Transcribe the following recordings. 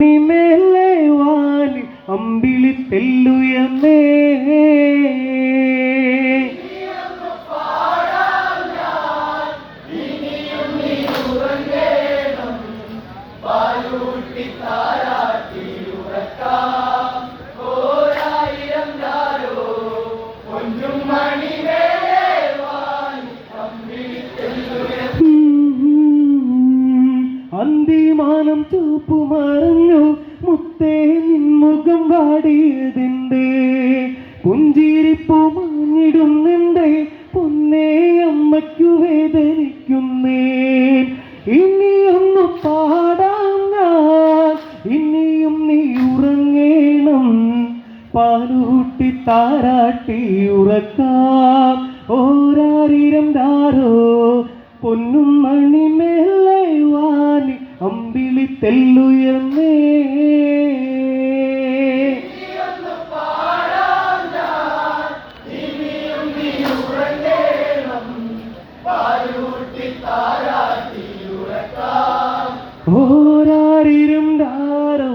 മേലെ വാലി അമ്പിളി തെല്ലുയർന്നേ അന്തിമാനം ചൂപ്പു മറഞ്ഞു മുത്തേ നിൻമുഖം വാടിയതിൻ്റെ പുഞ്ചിരിപ്പു മാഞ്ഞിടുന്നുണ്ടേ പൊന്നേ അമ്മയ്ക്കു വേദനിക്കുന്നേ ഇനിയൊന്നു പാടാം ഞാൻ ഇനിയും നീ ഉറങ്ങേണം പാലൂട്ടി താരാട്ടി ഉറക്കാം ഓരാരിരം ദാരോ പൊന്നും മണിമേലെ വാലി അമ്പിളി തെല്ലുയർന്നേ ഓരാരിരും ദാരോ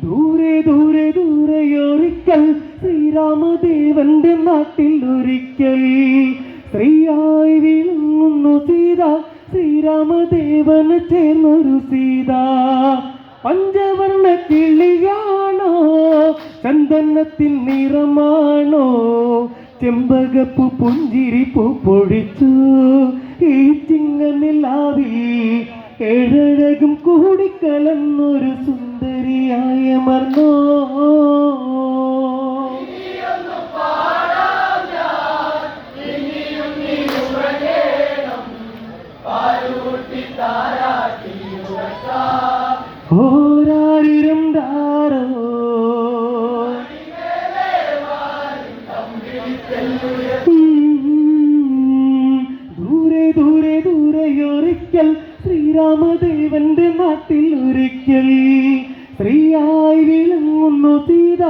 ദൂരെ ദൂരെ ദൂരെയൊരിക്കൽ ശ്രീരാമദേവന്റെ നാട്ടിൽ ഒരിക്കൽ സ്ത്രീയായി വിളങ്ങുന്നു സീത ശ്രീരാമദേവന് ചേർന്നൊരു സീത പഞ്ചവർണ്ണ കിളിയാണോ ചന്ദനത്തിൻ നിറമാണോ ചെമ്പകപ്പൂ പുഞ്ചിരിപ്പൂ പൊഴിച്ചു ഈ ചിങ്ങനിലാവിൽ ഏഴഴകും കൂടിക്കലർന്നൊരു സുന്ദരിയായ മർന്നോ ഓരാരിരം ദാരോ ദൂരെ ദൂരെ ദൂരെയൊരിക്കൽ ശ്രീരാമദേവന്റെ നാട്ടിൽ ഒരിക്കൽ സ്ത്രീയായി വിളങ്ങുന്നു സീത